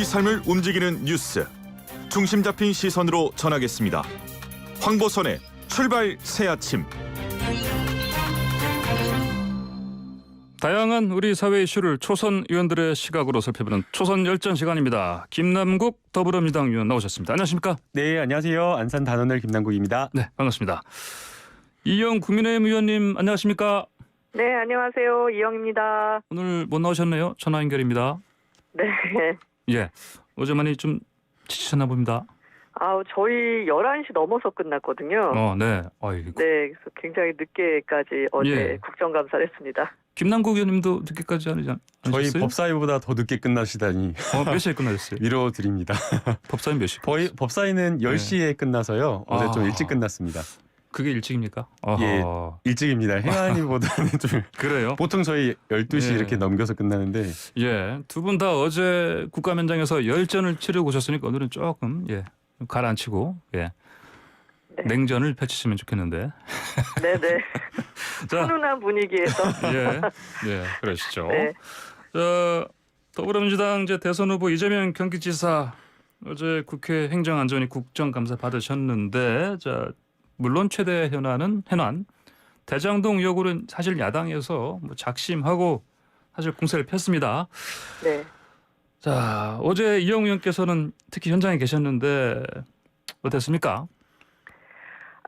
우리 삶을 움직이는 뉴스, 중심 잡힌 시선으로 전하겠습니다. 황보선의 출발 새아침. 다양한 우리 사회 이슈를 초선 의원들의 시각으로 살펴보는 초선 열전 시간입니다. 김남국 더불어민주당 의원 나오셨습니다. 안녕하십니까? 네, 안녕하세요. 안산 단원을 김남국입니다. 네, 반갑습니다. 이영 국민의힘 의원님 안녕하십니까? 네, 안녕하세요. 이영입니다. 오늘 못 나오셨네요. 전화 연결입니다. 네. 예, 어제 많이 좀 지치셨나 봅니다. 저희 11시 넘어서 끝났거든요. 네. 어이구. 네, 그래서 굉장히 늦게까지 어제 예. 국정감사를 했습니다. 김남국 의원님도 늦게까지 하지 저희 않으셨어요? 법사위보다 더 늦게 끝나시다니 몇 시에 끝나셨어요? 위로드립니다. 법사위 몇 시? 법사위는 10시에 끝나서요. 어제 좀 일찍 끝났습니다. 그게 일찍입니까? 예. 아하. 일찍입니다. 행안위보다는 좀 그래요? 보통 저희 12시 예. 이렇게 넘겨서 끝나는데 예, 두 분 다 어제 국감현장에서 열전을 치르고 오셨으니까 오늘은 조금 가라앉히고 네. 냉전을 펼치시면 좋겠는데. 네네. 자, 훈훈한 분위기에서. 예, 그러시죠. 네. 자, 더불어민주당 이제 대선 후보 이재명 경기지사 어제 국회 행정안전위 국정감사 받으셨는데, 자 물론 최대 현안 대장동 의혹으로는 사실 야당에서 작심하고 사실 공세를 폈습니다. 네. 자, 어제 이영 의원께서는 특히 현장에 계셨는데 어땠습니까?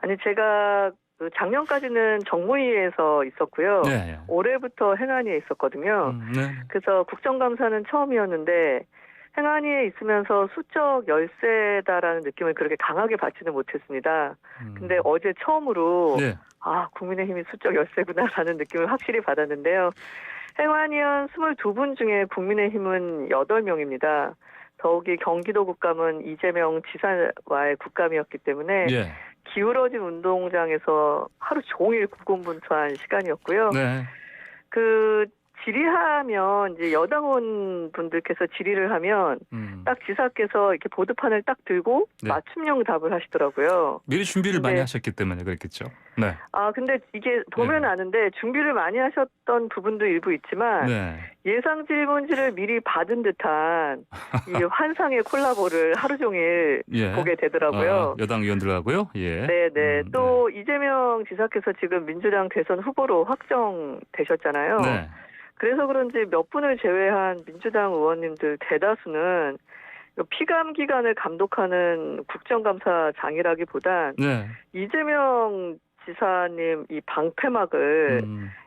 아니, 제가 작년까지는 정무위에서 있었고요. 네. 올해부터 행안위에 있었거든요. 네. 그래서 국정감사는 처음이었는데 행안위에 있으면서 수적 열세다라는 느낌을 그렇게 강하게 받지는 못했습니다. 근데 어제 처음으로 네. 국민의힘이 수적 열세구나라는 느낌을 확실히 받았는데요. 행안위원 22분 중에 국민의힘은 8명입니다. 더욱이 경기도 국감은 이재명 지사와의 국감이었기 때문에 예. 기울어진 운동장에서 하루 종일 고군분투한 시간이었고요. 네. 질의하면 이제 여당원 분들께서 질의를 하면 딱 지사께서 이렇게 보드판을 딱 들고 네. 맞춤형 답을 하시더라고요. 미리 준비를 많이 네. 하셨기 때문에 그랬겠죠. 네. 근데 이게 보면 네. 아는데 준비를 많이 하셨던 부분도 일부 있지만 네. 예상 질문지를 미리 받은 듯한 이 환상의 콜라보를 하루 종일 예. 보게 되더라고요. 여당 의원들하고요. 예. 네네. 또 이재명 지사께서 지금 민주당 대선 후보로 확정되셨잖아요. 네. 그래서 그런지 몇 분을 제외한 민주당 의원님들 대다수는 피감 기관을 감독하는 국정감사장이라기보단 네. 이재명 지사님 이 방패막을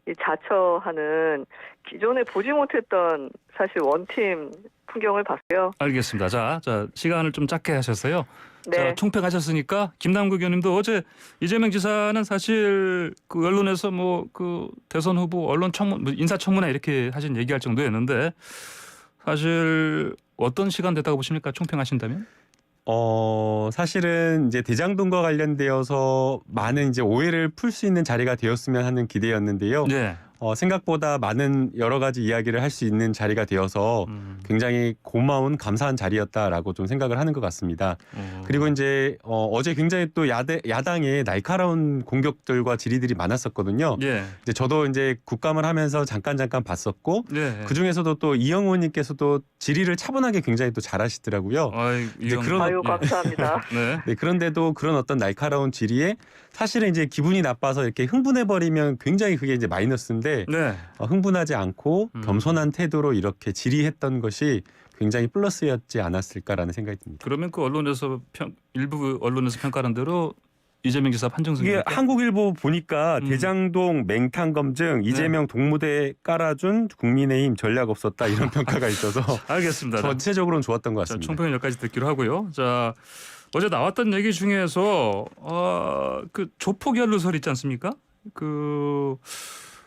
이 자처하는 기존에 보지 못했던 사실 원팀 풍경을 봤어요. 알겠습니다. 자, 시간을 좀 짧게 하셨어요. 네. 자, 총평하셨으니까 김남국 의원님도 어제 이재명 지사는 사실 그 언론에서 그 대선 후보 언론 청문 인사청문회 이렇게 하신 얘기할 정도였는데 사실 어떤 시간 됐다고 보십니까? 총평하신다면? 사실은 이제 대장동과 관련되어서 많은 이제 오해를 풀 수 있는 자리가 되었으면 하는 기대였는데요. 네. 생각보다 많은 여러 가지 이야기를 할 수 있는 자리가 되어서 굉장히 고마운 감사한 자리였다라고 좀 생각을 하는 것 같습니다. 그리고 이제 어제 굉장히 또 야당의 날카로운 공격들과 질의들이 많았었거든요. 예. 이제 저도 이제 국감을 하면서 잠깐 봤었고 네. 그 중에서도 또 이영 의원님께서도 질의를 차분하게 굉장히 또 잘하시더라고요. 이제 그런- 감사합니다. 네. 네, 그런데도 그런 어떤 날카로운 질의에 사실은 이제 기분이 나빠서 이렇게 흥분해버리면 굉장히 그게 이제 마이너스인데 네. 흥분하지 않고 겸손한 태도로 이렇게 질의했던 것이 굉장히 플러스였지 않았을까라는 생각이 듭니다. 그러면 그 언론에서 일부 언론에서 평가하는 대로 이재명 지사 판정승이 이게 한국일보 보니까 대장동 맹탕 검증 이재명 동무대 깔아준 국민의힘 전략 없었다 이런 평가가 있어서 알겠습니다. 전체적으로는 좋았던 것 자, 같습니다. 총평은 여기까지 듣기로 하고요. 자, 어제 나왔던 얘기 중에서 그 조폭 연루설 있지 않습니까?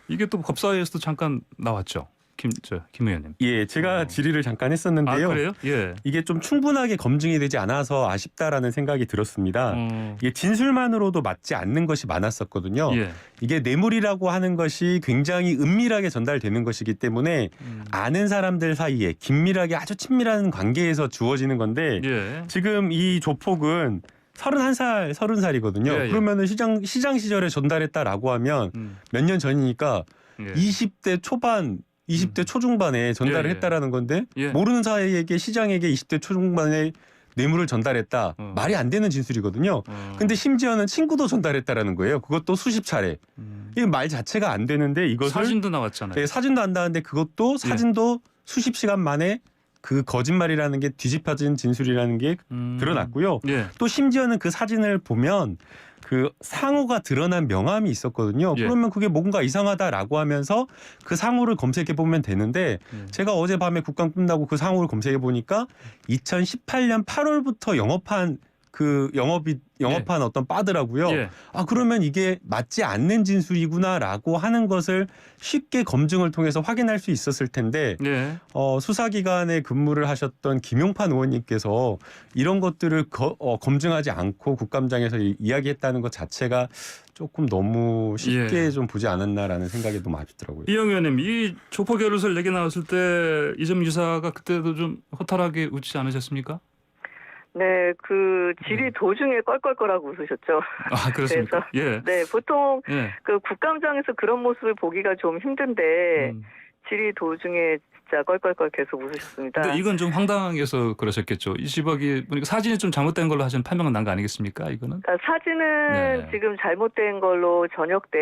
이게 또 법사위에서도 잠깐 나왔죠. 김 의원님. 예, 제가 질의를 잠깐 했었는데요. 그래요? 예. 이게 좀 충분하게 검증이 되지 않아서 아쉽다라는 생각이 들었습니다. 이게 진술만으로도 맞지 않는 것이 많았었거든요. 예. 이게 뇌물이라고 하는 것이 굉장히 은밀하게 전달되는 것이기 때문에 아는 사람들 사이에 긴밀하게 아주 친밀한 관계에서 주어지는 건데 예. 지금 이 조폭은 31살, 30살이거든요. 예, 예. 그러면은 시장 시절에 전달했다라고 하면 몇 년 전이니까 예. 20대 초반 20대 초중반에 전달을 예, 예. 했다라는 건데 예. 모르는 사이에게 시장에게 20대 초중반에 뇌물을 전달했다. 말이 안 되는 진술이거든요. 근데 심지어는 친구도 전달했다라는 거예요. 그것도 수십 차례. 이 말 자체가 안 되는데 이것을 사진도 나왔잖아요. 네, 사진도 안 나왔는데 그것도 사진도 수십 시간 만에 그 거짓말이라는 게 뒤집혀진 진술이라는 게 드러났고요. 예. 또 심지어는 그 사진을 보면 그 상호가 드러난 명함이 있었거든요. 예. 그러면 그게 뭔가 이상하다라고 하면서 그 상호를 검색해 보면 되는데 제가 어젯밤에 국감 끝나고 그 상호를 검색해 보니까 2018년 8월부터 영업한 어떤 바더라고요. 예. 아 그러면 이게 맞지 않는 진술이구나라고 하는 것을 쉽게 검증을 통해서 확인할 수 있었을 텐데 예. 수사기관에 근무를 하셨던 김용판 의원님께서 이런 것들을 검증하지 않고 국감장에서 이야기했다는 것 자체가 조금 너무 쉽게 좀 보지 않았나라는 생각이 너무 아쉽더라고요. 이영 의원님, 이 조폭 결의설 얘기 나왔을 때 이재명 지사가 그때도 좀 허탈하게 웃지 않으셨습니까? 네, 그 질의 도중에 껄껄껄하고 웃으셨죠. 아, 그렇습니까? 예. 네, 보통 예. 그 국감장에서 그런 모습을 보기가 좀 힘든데 질의 도중에 진짜 껄껄껄 계속 웃으셨습니다. 근데 이건 좀 황당해서 그러셨겠죠. 20억이 보니까 사진이 좀 잘못된 걸로 하신 판명은 난 거 아니겠습니까? 이거는? 그러니까 사진은 네. 지금 잘못된 걸로 저녁 때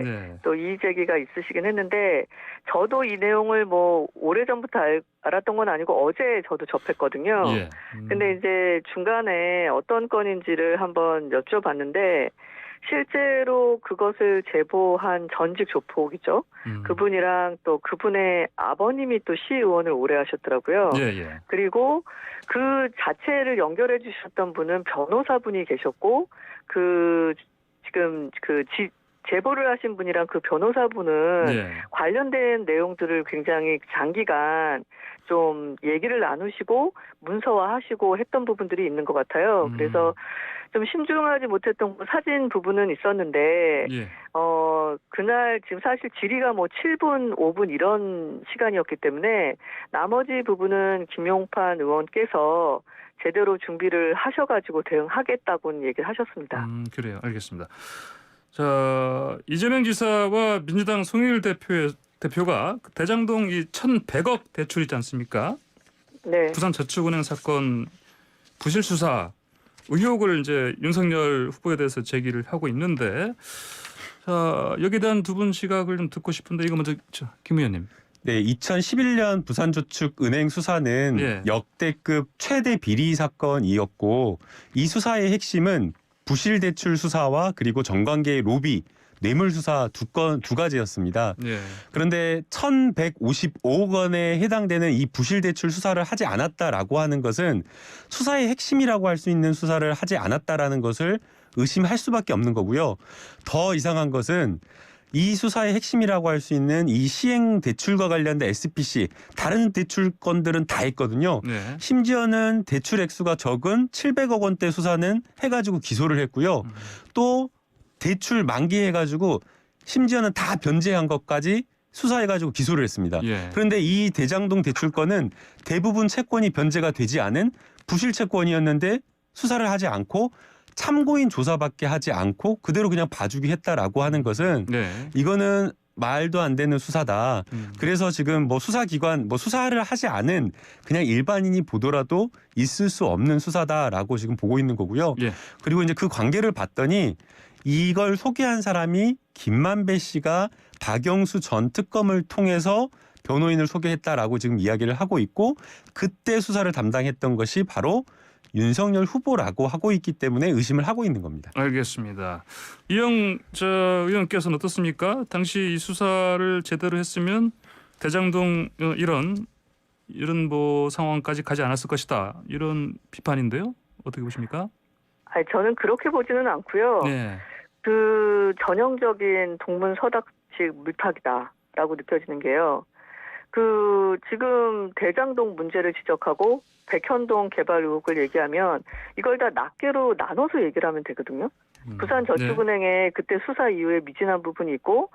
네. 또 이의 제기가 있으시긴 했는데 저도 이 내용을 뭐 오래전부터 알았던 건 아니고 어제 저도 접했거든요. 예. 근데 이제 중간에 어떤 건인지를 한번 여쭤봤는데 실제로 그것을 제보한 전직 조폭이죠. 그분이랑 또 그분의 아버님이 또 시의원을 오래 하셨더라고요. 예, 예. 그리고 그 자체를 연결해 주셨던 분은 변호사분이 계셨고 지금 제보를 하신 분이랑 그 변호사분은 예. 관련된 내용들을 굉장히 장기간 좀 얘기를 나누시고 문서화하시고 했던 부분들이 있는 것 같아요. 그래서 좀 심중하지 못했던 사진 부분은 있었는데 예. 그날 지금 사실 질의가 뭐 7분, 5분 이런 시간이었기 때문에 나머지 부분은 김용판 의원께서 제대로 준비를 하셔가지고 대응하겠다고는 얘기를 하셨습니다. 그래요. 알겠습니다. 자, 이재명 지사와 민주당 송영길 대표가 대장동 이 1,100억 대출 있지 않습니까? 네. 부산저축은행 사건 부실 수사 의혹을 이제 윤석열 후보에 대해서 제기를 하고 있는데, 자 여기에 대한 두 분 시각을 좀 듣고 싶은데 이거 먼저 김 의원님. 네, 2011년 부산저축은행 수사는 예. 역대급 최대 비리 사건이었고 이 수사의 핵심은 부실 대출 수사와 그리고 정관계의 로비, 뇌물 수사 두 가지였습니다. 예. 그런데 1,155억 원에 해당되는 이 부실 대출 수사를 하지 않았다라고 하는 것은 수사의 핵심이라고 할 수 있는 수사를 하지 않았다라는 것을 의심할 수밖에 없는 거고요. 더 이상한 것은 이 수사의 핵심이라고 할 수 있는 이 시행 대출과 관련된 SPC 다른 대출 건들은 다 했거든요. 네. 심지어는 대출 액수가 적은 700억 원대 수사는 해가지고 기소를 했고요. 또 대출 만기해가지고 심지어는 다 변제한 것까지 수사해가지고 기소를 했습니다. 예. 그런데 이 대장동 대출건은 대부분 채권이 변제가 되지 않은 부실 채권이었는데 수사를 하지 않고 참고인 조사밖에 하지 않고 그대로 그냥 봐주기 했다라고 하는 것은 네. 이거는 말도 안 되는 수사다. 그래서 지금 뭐 수사기관 수사를 하지 않은 그냥 일반인이 보더라도 있을 수 없는 수사다라고 지금 보고 있는 거고요. 예. 그리고 이제 그 관계를 봤더니 이걸 소개한 사람이 김만배 씨가 박영수 전 특검을 통해서 변호인을 소개했다라고 지금 이야기를 하고 있고 그때 수사를 담당했던 것이 바로 윤석열 후보라고 하고 있기 때문에 의심을 하고 있는 겁니다. 알겠습니다. 이영 의원께서는 어떻습니까? 당시 이 수사를 제대로 했으면 대장동 이런 뭐 상황까지 가지 않았을 것이다. 이런 비판인데요. 어떻게 보십니까? 아니, 저는 그렇게 보지는 않고요. 네. 그 전형적인 동문서답식 물타기다라고 느껴지는 게요. 그 지금 대장동 문제를 지적하고 백현동 개발 의혹을 얘기하면 이걸 다 낱개로 나눠서 얘기를 하면 되거든요. 부산저축은행에 그때 수사 이후에 미진한 부분이 있고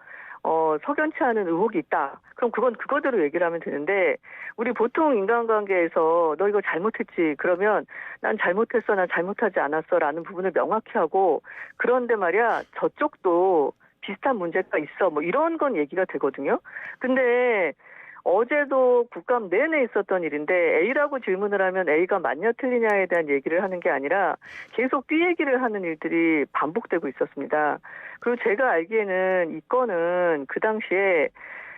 석연치 않은 의혹이 있다. 그럼 그건 그거대로 얘기를 하면 되는데 우리 보통 인간관계에서 너 이거 잘못했지. 그러면 난 잘못했어. 난 잘못하지 않았어. 라는 부분을 명확히 하고 그런데 말이야 저쪽도 비슷한 문제가 있어. 뭐 이런 건 얘기가 되거든요. 근데 어제도 국감 내내 있었던 일인데 A라고 질문을 하면 A가 맞냐 틀리냐에 대한 얘기를 하는 게 아니라 계속 B 얘기를 하는 일들이 반복되고 있었습니다. 그리고 제가 알기에는 이 건은 그 당시에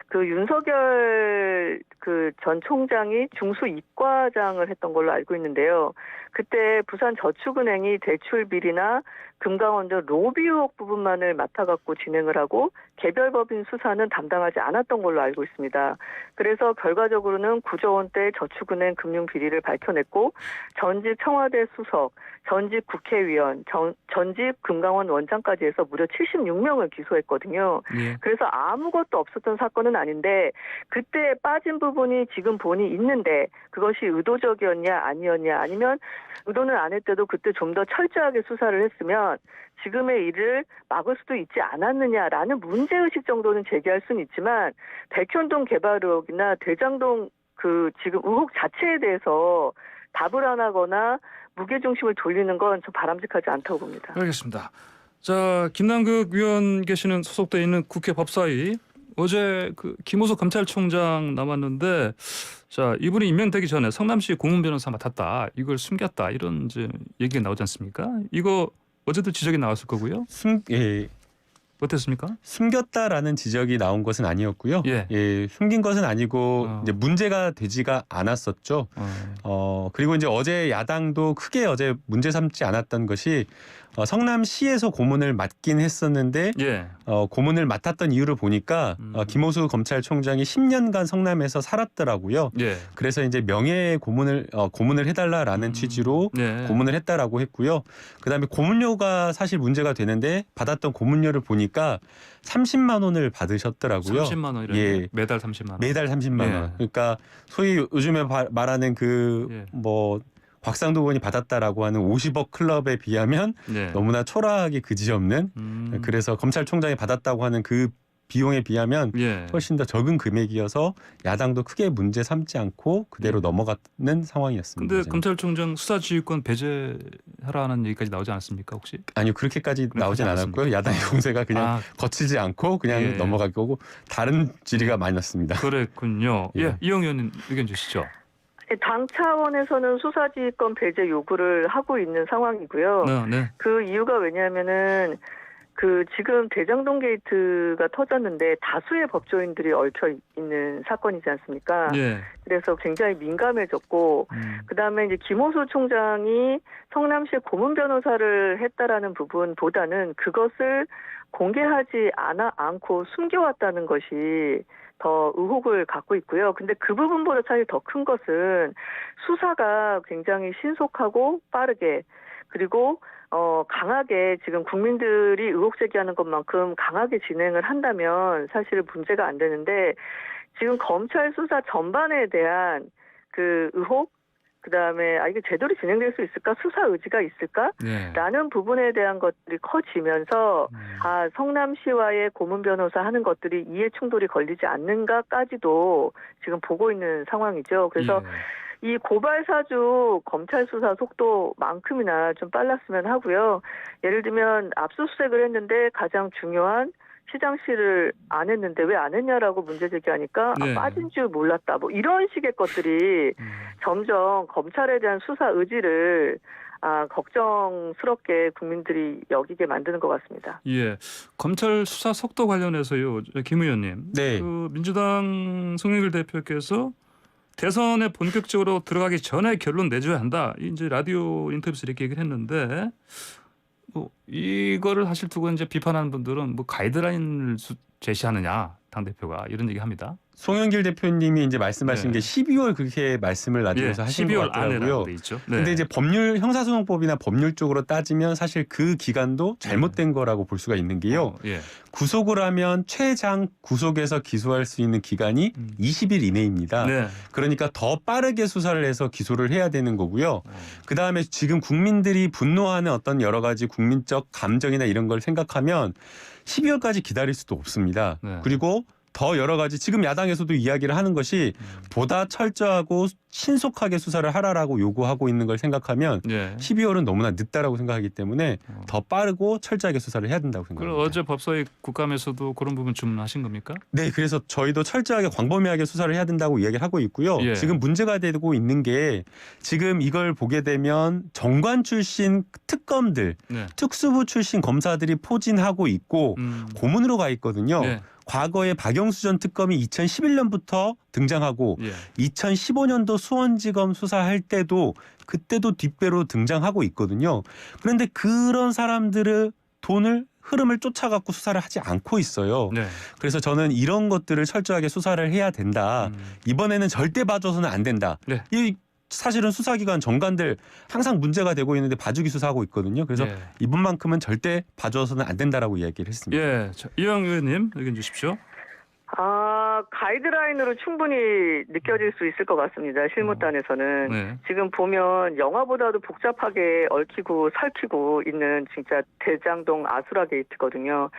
그 윤석열 그 전 총장이 중수 이과장을 했던 걸로 알고 있는데요. 그때 부산저축은행이 대출 비리나 금강원 등 로비 의혹 부분만을 맡아갖고 진행을 하고 개별 법인 수사는 담당하지 않았던 걸로 알고 있습니다. 그래서 결과적으로는 9조 원대의 저축은행 금융 비리를 밝혀냈고 전직 청와대 수석, 전직 국회의원, 전직 금강원 원장까지 해서 무려 76명을 기소했거든요. 예. 그래서 아무것도 없었던 사건은 아닌데 그때 빠진 부분이 지금 본이 있는데 그것이 의도적이었냐 아니었냐 아니면 의도는 안 했대도 그때 좀 더 철저하게 수사를 했으면 지금의 일을 막을 수도 있지 않았느냐라는 문제의식 정도는 제기할 수는 있지만 백현동 개발 의혹이나 대장동 그 지금 의혹 자체에 대해서 답을 안 하거나 무게중심을 돌리는 건 좀 바람직하지 않다고 봅니다. 알겠습니다. 자, 김남국 의원 계시는 소속돼 있는 국회 법사위 어제 그 김호수 검찰총장 남았는데 자 이분이 임명되기 전에 성남시 고문 변호사 맡았다 이걸 숨겼다 이런 이제 얘기가 나오지 않습니까? 이거 어제도 지적이 나왔을 거고요. 어땠습니까? 숨겼다라는 지적이 나온 것은 아니었고요. 예. 숨긴 것은 아니고 이제 문제가 되지가 않았었죠. 그리고 이제 어제 야당도 크게 어제 문제 삼지 않았던 것이 성남시에서 고문을 맡긴 했었는데 예. 고문을 맡았던 이유를 보니까 김호수 검찰총장이 10년간 성남에서 살았더라고요. 예. 그래서 이제 명예 고문을 해달라라는 취지로 예. 고문을 했다라고 했고요. 그다음에 고문료가 사실 문제가 되는데 받았던 고문료를 보니까 30만 원을 받으셨더라고요. 30만 원이래요. 예. 매달 30만 원. 매달 30만 원. 예. 그러니까 소위 요즘에 말하는 그 뭐 곽상도 의원이 받았다라고 하는 50억 클럽에 비하면 예. 너무나 초라하기 그지없는 그래서 검찰총장이 받았다고 하는 그 비용에 비하면 예. 훨씬 더 적은 금액이어서 야당도 크게 문제 삼지 않고 그대로 넘어가는 상황이었습니다. 근데 검찰총장 수사지휘권 배제하라는 얘기까지 나오지 않았습니까 혹시? 아니요 그렇게까지 나오진 않았습니까? 않았고요. 야당의 공세가 그냥 거칠지 않고 그냥 예. 넘어가기 하고 다른 질의가 많이 났습니다. 그랬군요. 예, 이영 의원님 의견 주시죠. 당 차원에서는 수사지휘권 배제 요구를 하고 있는 상황이고요. 네. 그 이유가 왜냐하면은 그 지금 대장동 게이트가 터졌는데 다수의 법조인들이 얽혀 있는 사건이지 않습니까? 예. 그래서 굉장히 민감해졌고 그다음에 이제 김호수 총장이 성남시 고문 변호사를 했다라는 부분보다는 그것을 공개하지 않고 숨겨왔다는 것이 더 의혹을 갖고 있고요. 근데 그 부분보다 사실 더 큰 것은 수사가 굉장히 신속하고 빠르게 그리고 강하게 지금 국민들이 의혹 제기하는 것만큼 강하게 진행을 한다면 사실 문제가 안 되는데 지금 검찰 수사 전반에 대한 그 의혹 그다음에 이게 제대로 진행될 수 있을까? 수사 의지가 있을까? 네. 라는 부분에 대한 것들이 커지면서 성남시와의 고문 변호사 하는 것들이 이해 충돌이 걸리지 않는가까지도 지금 보고 있는 상황이죠. 그래서 이 고발 사주 검찰 수사 속도만큼이나 좀 빨랐으면 하고요. 예를 들면 압수수색을 했는데 가장 중요한 시장실을 안 했는데 왜 안 했냐라고 문제 제기하니까 빠진 줄 몰랐다. 뭐 이런 식의 것들이 점점 검찰에 대한 수사 의지를 걱정스럽게 국민들이 여기게 만드는 것 같습니다. 예, 검찰 수사 속도 관련해서요, 김 의원님. 네. 그 민주당 송영길 대표께서 대선에 본격적으로 들어가기 전에 결론 내줘야 한다. 이제 라디오 인터뷰에서 이렇게 얘기를 했는데. 뭐 이거를 사실 두고 이제 비판하는 분들은 뭐 가이드라인을 제시하느냐 당 대표가 이런 얘기합니다. 송영길 대표님이 이제 말씀하신 게 12월 그렇게 말씀을 라디오에서 하신 것 12월 같더라고요. 안에라고 돼 있죠. 네. 근데 이제 법률 형사소송법이나 법률 쪽으로 따지면 사실 그 기간도 잘못된 거라고 볼 수가 있는 게요. 구속을 하면 최장 구속에서 기소할 수 있는 기간이 20일 이내입니다. 네. 그러니까 더 빠르게 수사를 해서 기소를 해야 되는 거고요. 그다음에 지금 국민들이 분노하는 어떤 여러 가지 국민적 감정이나 이런 걸 생각하면 12월까지 기다릴 수도 없습니다. 네. 그리고 더 여러 가지 지금 야당에서도 이야기를 하는 것이 보다 철저하고 신속하게 수사를 하라라고 요구하고 있는 걸 생각하면 예. 12월은 너무나 늦다라고 생각하기 때문에 더 빠르고 철저하게 수사를 해야 된다고 그럼 생각합니다. 어제 법사위 국감에서도 그런 부분 주문하신 겁니까? 네, 그래서 저희도 철저하게 광범위하게 수사를 해야 된다고 이야기를 하고 있고요. 예. 지금 문제가 되고 있는 게 지금 이걸 보게 되면 정관 출신 특검들, 네. 특수부 출신 검사들이 포진하고 있고 고문으로 가 있거든요. 네. 과거에 박영수 전 특검이 2011년부터 등장하고 예. 2015년도 수원지검 수사할 때도 그때도 뒷배로 등장하고 있거든요. 그런데 그런 사람들의 돈을 흐름을 쫓아갖고 수사를 하지 않고 있어요. 네. 그래서 저는 이런 것들을 철저하게 수사를 해야 된다. 이번에는 절대 봐줘서는 안 된다. 네. 이 사실은 수사기관 정관들 항상 문제가 되고 있는데 봐주기 수사하고 있거든요. 그래서 예. 이번만큼은 절대 봐줘서는 안 된다라고 이야기를 했습니다. 예. 자, 이영 의원님 의견 주십시오. 가이드라인으로 충분히 느껴질 수 있을 것 같습니다. 실무단에서는. 네. 지금 보면 영화보다도 복잡하게 얽히고 설키고 있는 진짜 대장동 아수라 게이트거든요.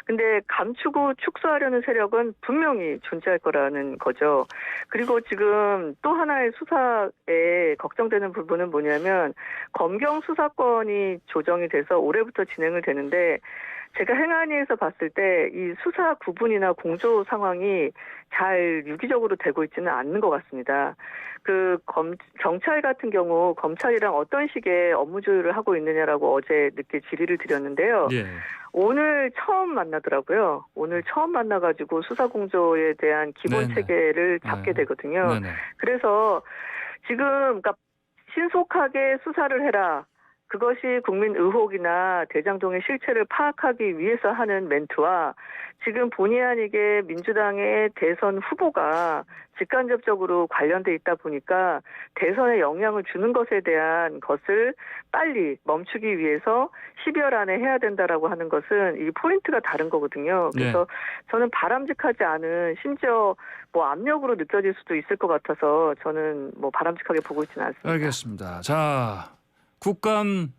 근데 감추고 축소하려는 세력은 분명히 존재할 거라는 거죠. 그리고 지금 또 하나의 수사에 걱정되는 부분은 뭐냐면 검경 수사권이 조정이 돼서 올해부터 진행을 되는데 제가 행안위에서 봤을 때 이 수사 구분이나 공조 상황이 잘 유기적으로 되고 있지는 않는 것 같습니다. 경찰 같은 경우 검찰이랑 어떤 식의 업무 조율을 하고 있느냐라고 어제 늦게 질의를 드렸는데요. 예. 오늘 처음 만나더라고요. 오늘 처음 만나가지고 수사 공조에 대한 기본 네네. 체계를 잡게 네. 되거든요. 네네. 그래서 지금 그러니까 신속하게 수사를 해라. 그것이 국민 의혹이나 대장동의 실체를 파악하기 위해서 하는 멘트와 지금 본의 아니게 민주당의 대선 후보가 직간접적으로 관련돼 있다 보니까 대선에 영향을 주는 것에 대한 것을 빨리 멈추기 위해서 12월 안에 해야 된다라고 하는 것은 이 포인트가 다른 거거든요. 그래서 저는 바람직하지 않은 심지어 뭐 압력으로 느껴질 수도 있을 것 같아서 저는 뭐 바람직하게 보고 있지는 않습니다. 알겠습니다. 자, 국감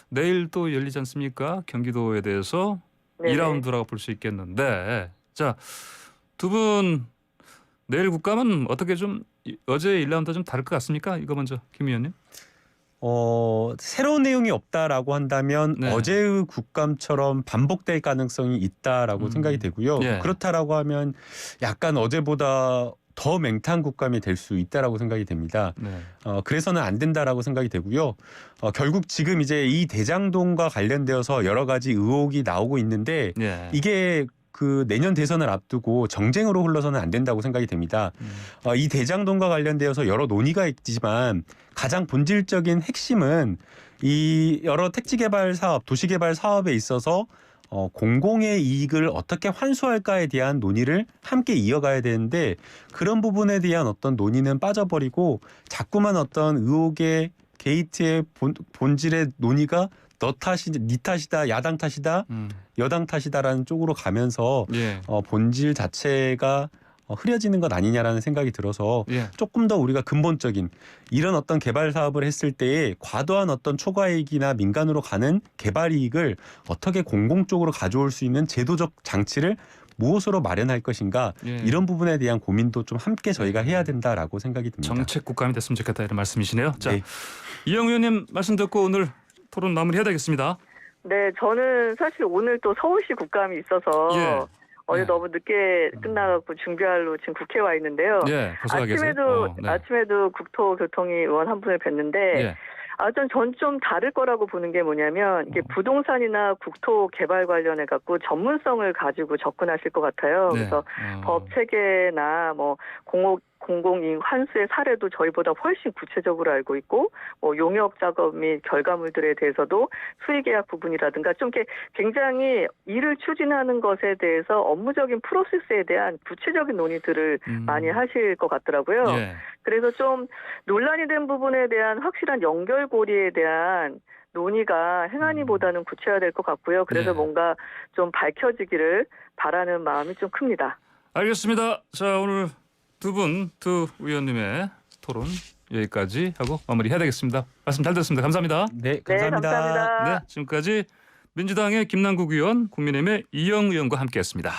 내일 또 열리지 않습니까? 경기도에 대해서 네네. 2라운드라고 볼 수 있겠는데, 자, 두 분 내일 국감은 어떻게 좀 어제 1라운드와 좀 다를 것 같습니까? 이거 먼저 김 의원님. 새로운 내용이 없다라고 한다면 네. 어제의 국감처럼 반복될 가능성이 있다라고 생각이 되고요. 예. 그렇다라고 하면 약간 어제보다 더 맹탕 국감이 될 수 있다라고 생각이 됩니다. 네. 그래서는 안 된다라고 생각이 되고요. 결국 지금 이제 이 대장동과 관련되어서 여러 가지 의혹이 나오고 있는데 예. 이게 그 내년 대선을 앞두고 정쟁으로 흘러서는 안 된다고 생각이 됩니다. 이 대장동과 관련되어서 여러 논의가 있지만 가장 본질적인 핵심은 이 여러 택지개발 사업, 도시개발 사업에 있어서 공공의 이익을 어떻게 환수할까에 대한 논의를 함께 이어가야 되는데 그런 부분에 대한 어떤 논의는 빠져버리고 자꾸만 어떤 의혹의 게이트의 본질의 논의가 너 탓이다, 네 탓이다, 야당 탓이다, 여당 탓이다라는 쪽으로 가면서 예. 본질 자체가 흐려지는 것 아니냐라는 생각이 들어서 예. 조금 더 우리가 근본적인 이런 어떤 개발 사업을 했을 때에 과도한 어떤 초과이익이나 민간으로 가는 개발 이익을 어떻게 공공 쪽으로 가져올 수 있는 제도적 장치를 무엇으로 마련할 것인가 예. 이런 부분에 대한 고민도 좀 함께 저희가 해야 된다라고 생각이 듭니다. 정책 국감이 됐으면 좋겠다 이런 말씀이시네요. 자, 네. 이영 의원님 말씀 듣고 오늘 토론 마무리해야 되겠습니다. 네, 저는 사실 오늘 또 서울시 국감이 있어서 예. 어제 예. 너무 늦게 끝나갖고 준비하러 지금 국회에 와 있는데요. 예, 벌써 가 계세요? 네. 아침에도 국토교통위 의원 한 분을 뵀는데 예. 전 좀 다를 거라고 보는 게 뭐냐면 이게 부동산이나 국토 개발 관련해 갖고 전문성을 가지고 접근하실 것 같아요. 네. 그래서 법 체계나 뭐 공공이익 환수의 사례도 저희보다 훨씬 구체적으로 알고 있고 뭐 용역 작업 및 결과물들에 대해서도 수의계약 부분이라든가 좀 이렇게 굉장히 일을 추진하는 것에 대해서 업무적인 프로세스에 대한 구체적인 논의들을 많이 하실 것 같더라고요. 예. 그래서 좀 논란이 된 부분에 대한 확실한 연결고리에 대한 논의가 행안위보다는 구체화될 것 같고요. 그래서 네. 뭔가 좀 밝혀지기를 바라는 마음이 좀 큽니다. 알겠습니다. 자, 오늘 두 의원님의 토론 여기까지 하고 마무리해야 되겠습니다. 말씀 잘 들었습니다. 감사합니다. 네, 감사합니다. 네, 감사합니다. 네, 지금까지 민주당의 김남국 의원, 국민의힘의 이영 의원과 함께했습니다.